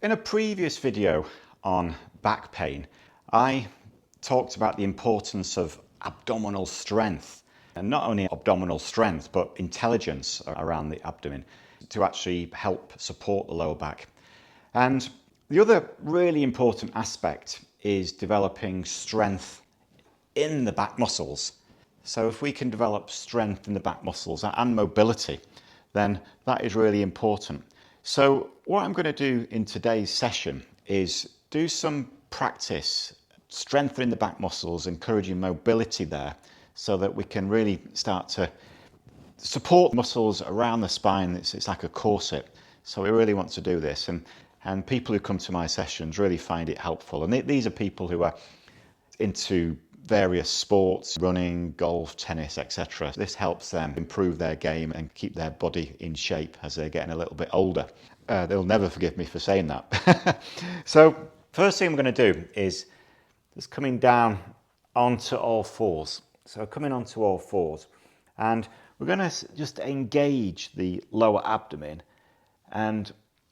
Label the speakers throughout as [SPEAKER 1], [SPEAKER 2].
[SPEAKER 1] In a previous video on back pain, I talked about the importance of abdominal strength, and not only abdominal strength, but intelligence around the abdomen to actually help support the lower back. And the other really important aspect is developing strength in the back muscles. So if we can develop strength in the back muscles and mobility, then that is really important. So what I'm going to do in today's session is do some practice strengthening the back muscles, encouraging mobility there, so that we can really start to support muscles around the spine. It's like a corset. So we really want to do this, and people who come to my sessions really find it helpful. And these are people who are into various sports, running, golf, tennis, etc. This helps them improve their game and keep their body in shape as they're getting a little bit older. They'll never forgive me for saying that. So first thing I'm going to do is just coming down onto all fours. So coming onto all fours, and we're going to just engage the lower abdomen and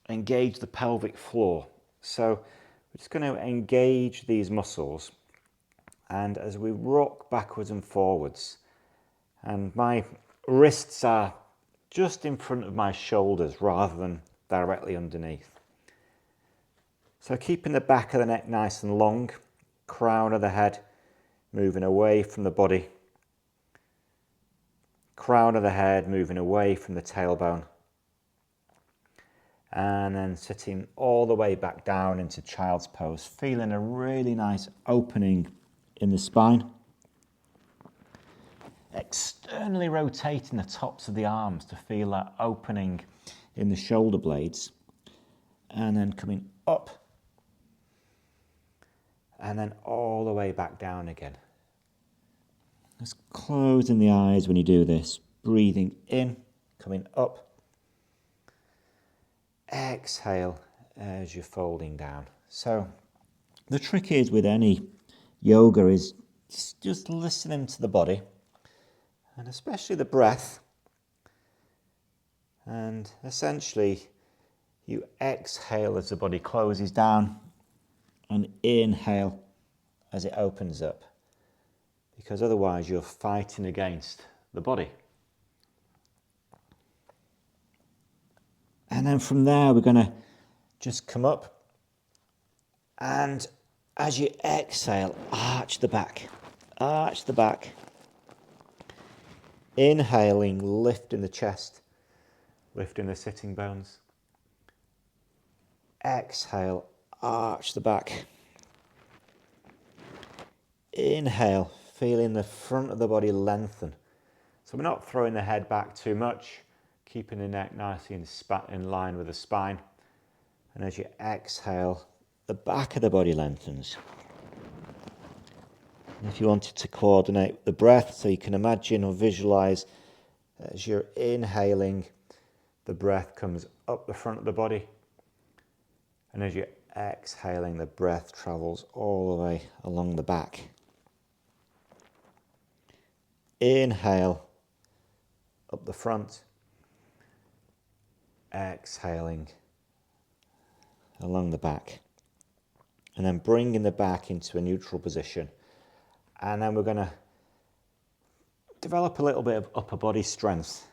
[SPEAKER 1] engage the pelvic floor. So we're just going to engage these muscles. And as we rock backwards and forwards, and my wrists are just in front of my shoulders rather than directly underneath. So keeping the back of the neck nice and long, crown of the head moving away from the body, crown of the head moving away from the tailbone, and then sitting all the way back down into child's pose, feeling a really nice opening in the spine, externally rotating the tops of the arms to feel that opening in the shoulder blades, and then coming up and then all the way back down again. Just closing the eyes when you do this, breathing in, coming up, exhale as you're folding down. So the trick is with any yoga is just listening to the body, and especially the breath, and essentially you exhale as the body closes down and inhale as it opens up, because otherwise you're fighting against the body. And then from there we're going to just come up, and as you exhale, arch the back, inhaling, lifting the chest, lifting the sitting bones. Exhale, arch the back. Inhale, feeling the front of the body lengthen. So we're not throwing the head back too much, keeping the neck nicely in line with the spine. And as you exhale, the back of the body lengthens. And if you wanted to coordinate the breath, so you can imagine or visualize as you're inhaling, the breath comes up the front of the body, and as you're exhaling, the breath travels all the way along the back. Inhale up the front, exhaling along the back, and then bringing the back into a neutral position. And then we're going to develop a little bit of upper body strength,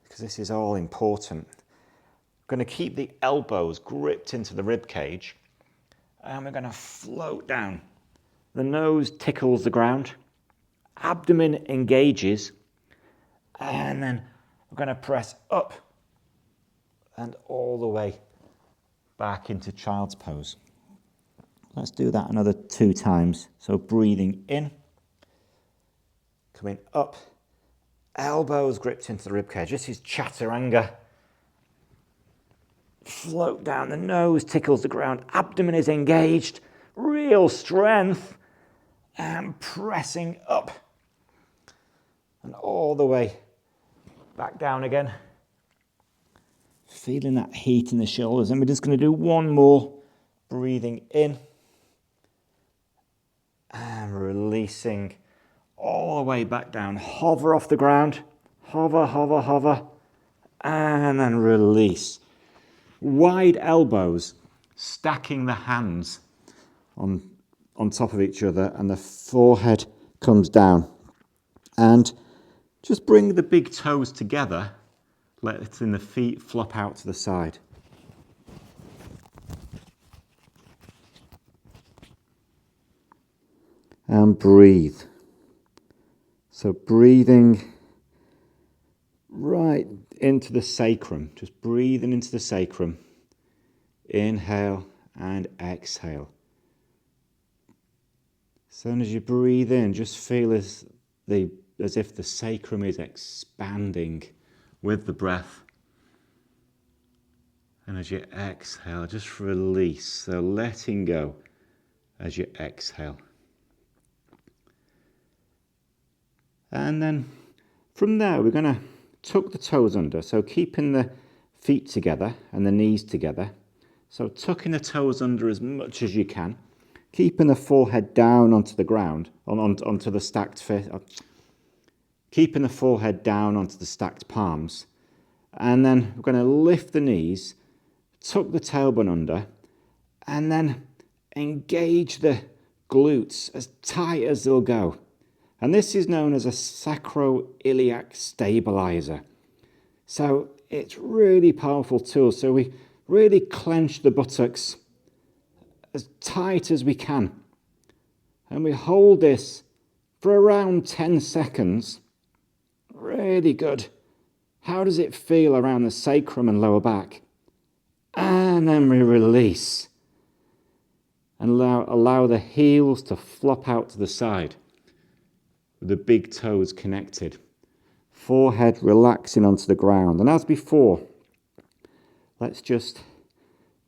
[SPEAKER 1] because this is all important. We're going to keep the elbows gripped into the rib cage, and we're going to float down. The nose tickles the ground, abdomen engages, and then we're going to press up and all the way back into child's pose. Let's do that another 2 times. So breathing in, coming up, elbows gripped into the ribcage. This is chaturanga. Float down, the nose tickles the ground, abdomen is engaged, real strength, and pressing up. And all the way back down again. Feeling that heat in the shoulders. And we're just going to do one more. Breathing in. And releasing all the way back down. Hover off the ground. Hover, hover, hover. And then release. Wide elbows stacking the hands on top of each other, and the forehead comes down. And just bring the big toes together, letting the feet flop out to the side. And breathe. So breathing right into the sacrum, just breathing into the sacrum. Inhale and exhale. So as you breathe in, just feel as if the sacrum is expanding with the breath. And as you exhale, just release, so letting go as you exhale. And then from there, we're going to tuck the toes under, so keeping the feet together and the knees together. So tucking the toes under as much as you can, keeping the forehead down onto the ground, onto the stacked fist, keeping the forehead down onto the stacked palms. And then we're going to lift the knees, tuck the tailbone under, and then engage the glutes as tight as they'll go. And this is known as a sacroiliac stabiliser. So it's really powerful tool. So we really clench the buttocks as tight as we can. And we hold this for around 10 seconds. Really good. How does it feel around the sacrum and lower back? And then we release. And allow the heels to flop out to the side, with the big toes connected. Forehead relaxing onto the ground. And as before, let's just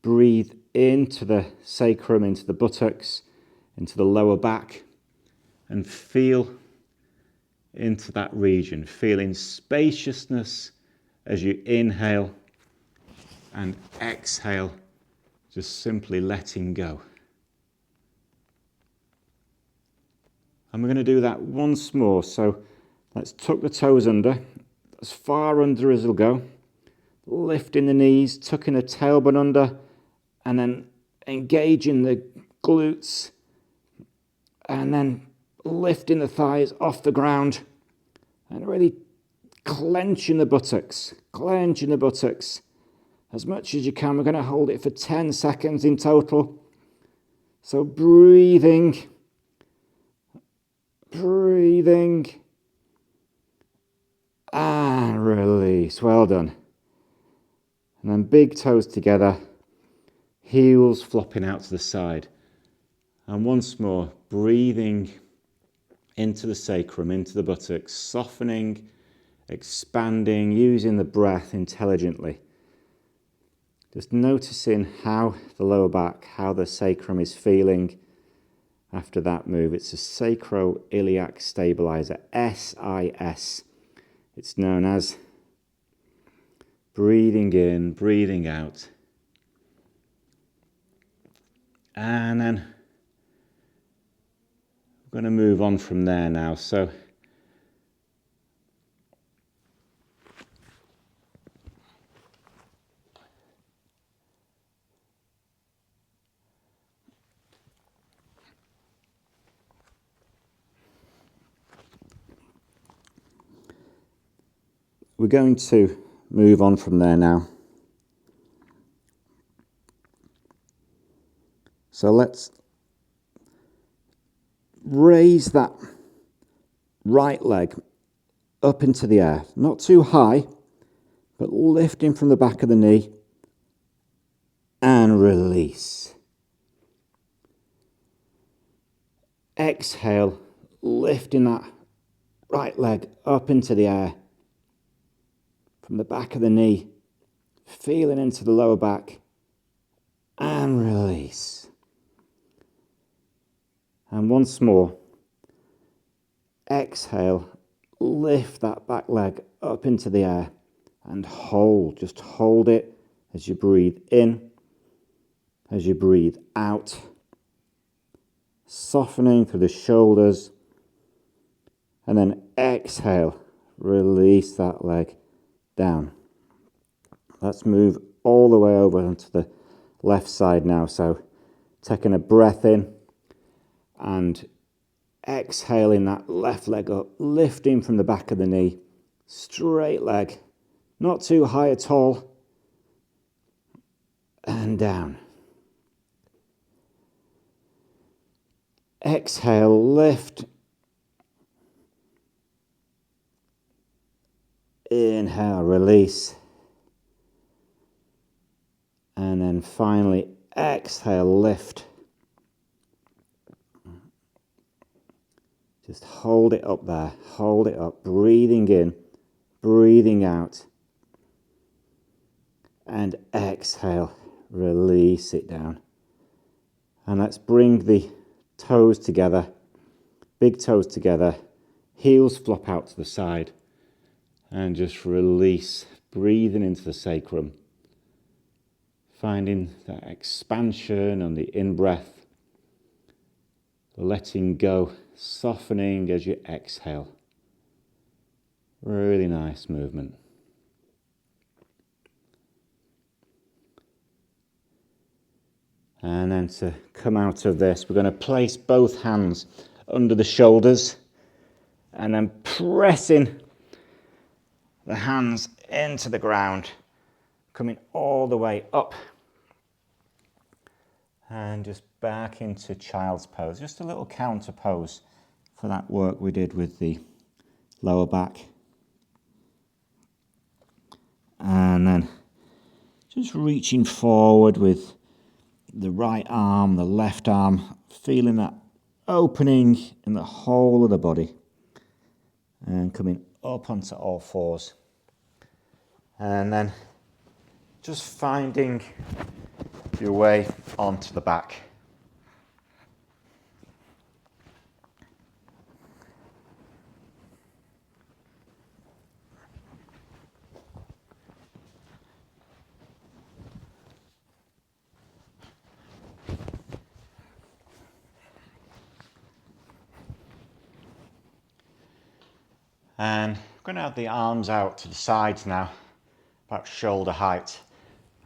[SPEAKER 1] breathe into the sacrum, into the buttocks, into the lower back, and feel into that region, feeling spaciousness as you inhale and exhale, just simply letting go. And we're going to do that once more. So let's tuck the toes under, as far under as it'll go. Lifting the knees, tucking the tailbone under, and then engaging the glutes. And then lifting the thighs off the ground. And really clenching the buttocks. Clenching the buttocks as much as you can. We're going to hold it for 10 seconds in total. So breathing. Breathing. And release. Well done. And then big toes together. Heels flopping out to the side. And once more, breathing into the sacrum, into the buttocks, softening, expanding, using the breath intelligently. Just noticing how the lower back, how the sacrum is feeling after that move. It's a sacroiliac stabiliser, SIS. It's known as. Breathing in, breathing out. And then we're going to move on from there now. So we're going to move on from there now. So let's raise that right leg up into the air. Not too high, but lifting from the back of the knee and release. Exhale, lifting that right leg up into the air from the back of the knee, feeling into the lower back and release. And once more, exhale, lift that back leg up into the air and hold. Just hold it as you breathe in, as you breathe out, softening through the shoulders. And then exhale, release that leg down. Let's move all the way over onto the left side now. So taking a breath in and exhaling that left leg up, lifting from the back of the knee, straight leg, not too high at all, and down. Exhale, lift. Inhale, release. And then finally, exhale, lift. Just hold it up there, hold it up, breathing in, breathing out. And exhale, release it down. And let's bring the toes together, big toes together, heels flop out to the side. And just release, breathing into the sacrum. Finding that expansion on the in-breath. Letting go, softening as you exhale. Really nice movement. And then to come out of this, we're going to place both hands under the shoulders and then pressing the hands into the ground, coming all the way up and just back into child's pose. Just a little counter pose for that work we did with the lower back. And then just reaching forward with the right arm, the left arm, feeling that opening in the whole of the body. And coming up onto all fours. And then just finding your way onto the back. And I'm going to have the arms out to the sides now, about shoulder height.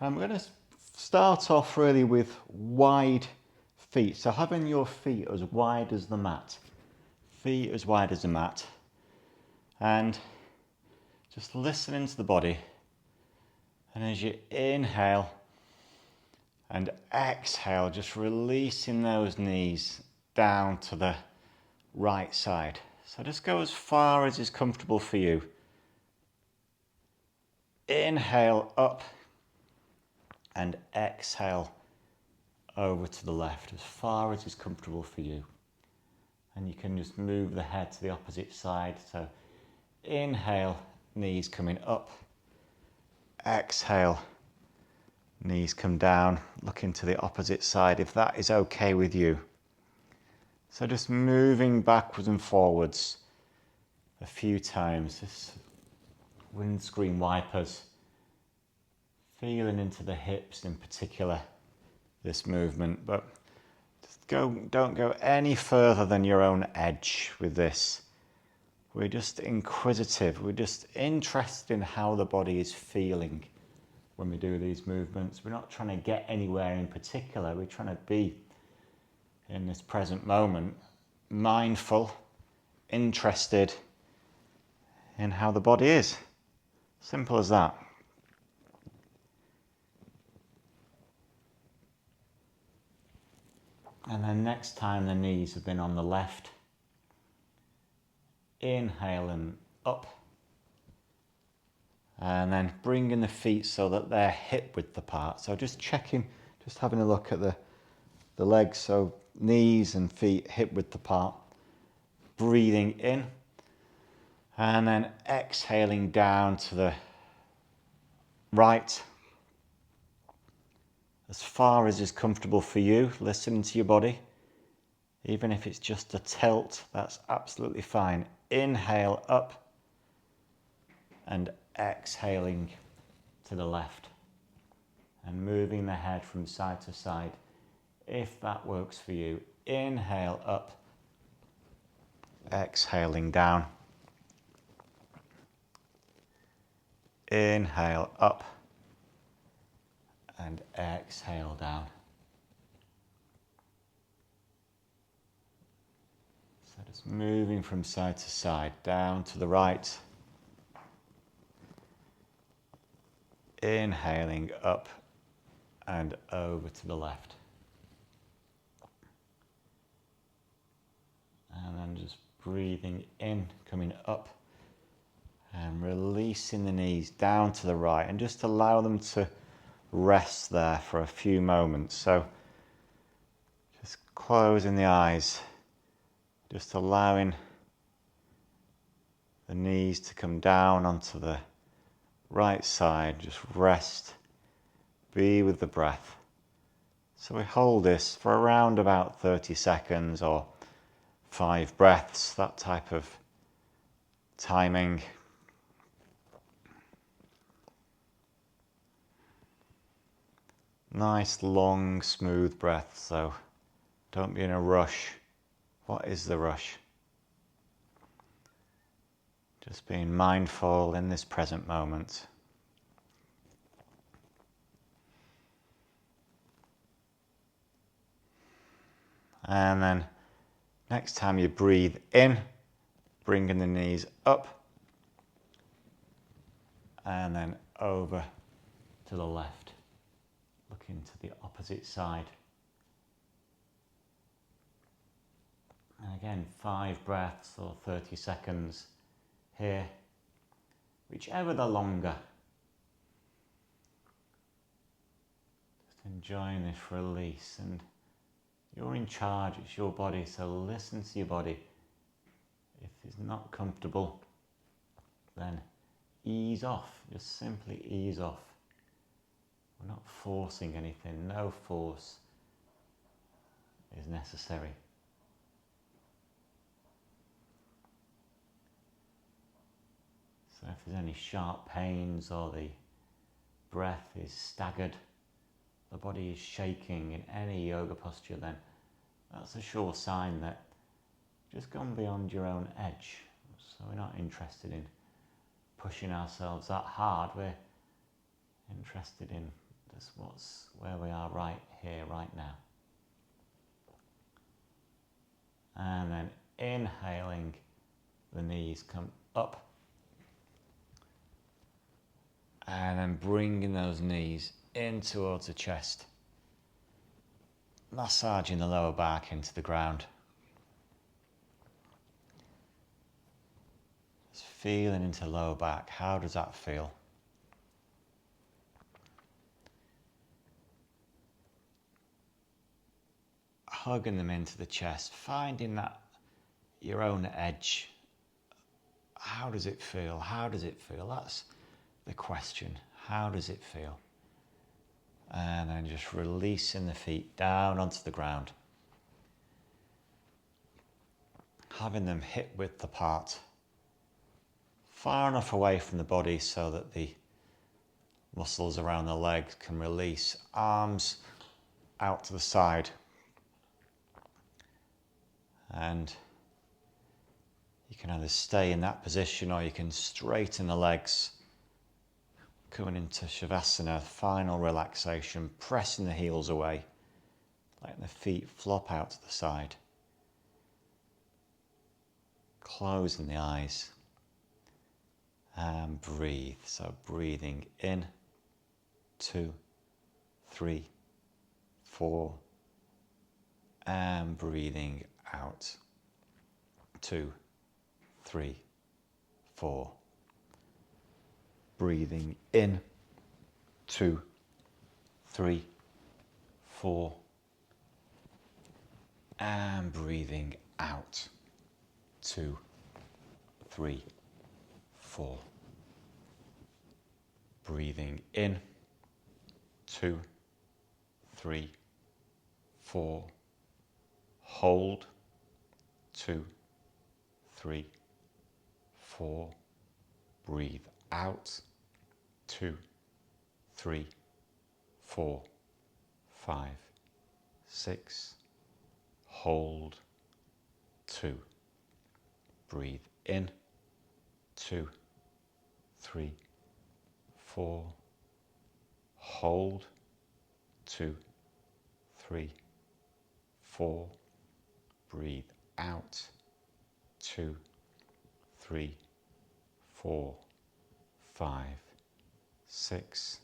[SPEAKER 1] And we're going to start off really with wide feet. So having your feet as wide as the mat. Feet as wide as the mat. And just listening to the body. And as you inhale and exhale, just releasing those knees down to the right side. So just go as far as is comfortable for you. Inhale up and exhale over to the left, as far as is comfortable for you. And you can just move the head to the opposite side. So inhale, knees coming up. Exhale, knees come down, looking to the opposite side if that is okay with you. So just moving backwards and forwards a few times. Just windscreen wipers. Feeling into the hips in particular, this movement. But just don't go any further than your own edge with this. We're just inquisitive. We're just interested in how the body is feeling when we do these movements. We're not trying to get anywhere in particular. We're trying to be in this present moment, mindful, interested in how the body is. Simple as that. And then next time the knees have been on the left, inhaling up. And then bringing the feet so that they're hip width apart. So just checking, just having a look at the legs. So knees and feet hip width apart. Breathing in. And then exhaling down to the right. As far as is comfortable for you, listening to your body. Even if it's just a tilt, that's absolutely fine. Inhale up and exhaling to the left. And moving the head from side to side, if that works for you. Inhale up, exhaling down. Inhale up and exhale down. So just moving from side to side, down to the right. Inhaling up and over to the left. And then just breathing in, coming up and releasing the knees down to the right, and just allow them to rest there for a few moments. So just closing the eyes, just allowing the knees to come down onto the right side, just rest, be with the breath. So we hold this for around about 30 seconds or 5 breaths, that type of timing. Nice, long, smooth breath, so don't be in a rush. What is the rush? Just being mindful in this present moment. And then next time you breathe in, bringing the knees up and then over to the left, looking to the opposite side. And again, 5 breaths or 30 seconds here, whichever the longer. Just enjoying this release, and you're in charge, it's your body, so listen to your body. If it's not comfortable, then ease off, just simply ease off. We're not forcing anything, no force is necessary. So if there's any sharp pains or the breath is staggered, the body is shaking in any yoga posture, then that's a sure sign that you've just gone beyond your own edge. So we're not interested in pushing ourselves that hard, we're interested in just where we are right here, right now. And then inhaling, the knees come up. And then bringing those knees in towards the chest. Massaging the lower back into the ground. Just feeling into lower back. How does that feel? Hugging them into the chest, finding that your own edge. How does it feel? How does it feel? That's the question. How does it feel? And then just releasing the feet down onto the ground. Having them hip width apart. Far enough away from the body so that the muscles around the legs can release. Arms out to the side. And you can either stay in that position or you can straighten the legs. Coming into Shavasana, final relaxation, pressing the heels away, letting the feet flop out to the side. Closing the eyes and breathe. So breathing in, 2, 3, 4, and breathing out, 2, 3, 4. Breathing in, 2, 3, 4, and breathing out, 2, 3, 4. Breathing in, 2, 3, 4. Hold, 2, 3, 4. Breathe out, 2, 3, 4, 5, 6. Hold, 2. Breathe in, 2, 3, 4. Hold, 2, 3, 4. Breathe out. 2, 3, 4, 5, 6.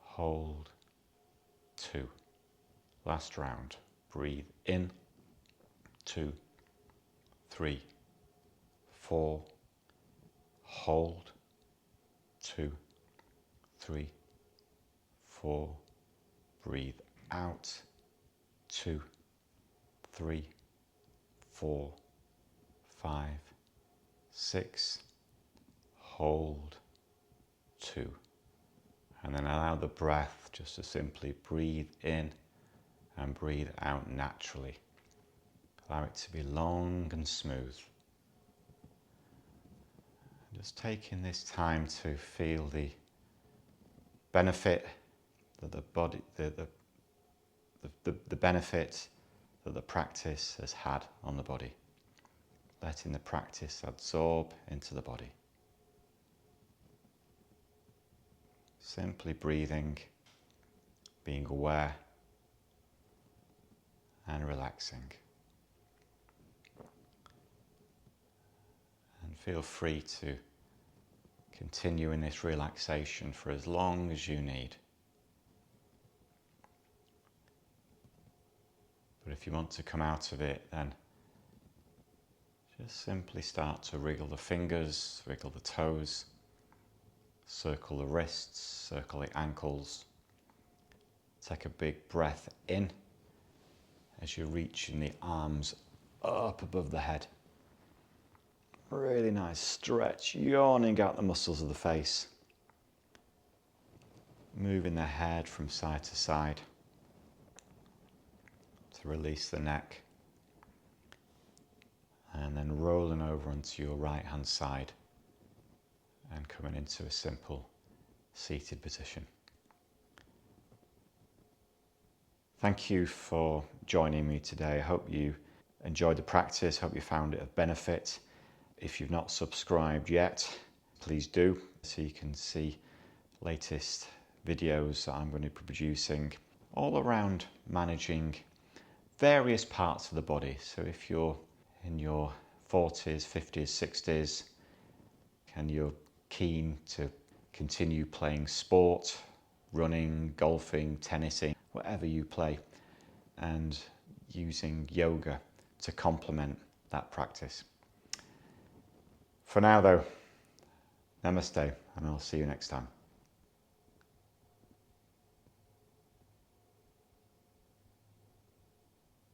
[SPEAKER 1] Hold. 2. Last round. Breathe in. 2, 3, 4. Hold. 2, 3, 4. Breathe out. 2, 3, 4, 5, 6. Hold. 2. And then allow the breath just to simply breathe in and breathe out naturally. Allow it to be long and smooth. Just taking this time to feel the benefit that the body, the benefit that the practice has had on the body. Letting the practice absorb into the body. Simply breathing, being aware and relaxing. And feel free to continue in this relaxation for as long as you need. But if you want to come out of it, then just simply start to wriggle the fingers, wriggle the toes, circle the wrists, circle the ankles. Take a big breath in as you're reaching the arms up above the head. Really nice stretch, yawning out the muscles of the face. Moving the head from side to side to release the neck. And then rolling over onto your right hand side and coming into a simple seated position. Thank you for joining me today. I hope you enjoyed the practice, hope you found it of benefit. If you've not subscribed yet, please do, so you can see latest videos that I'm going to be producing all around managing various parts of the body. So if you're in your 40s, 50s, 60s, and you're keen to continue playing sport, running, golfing, tennising, whatever you play, and using yoga to complement that practice. For now though, namaste, and I'll see you next time.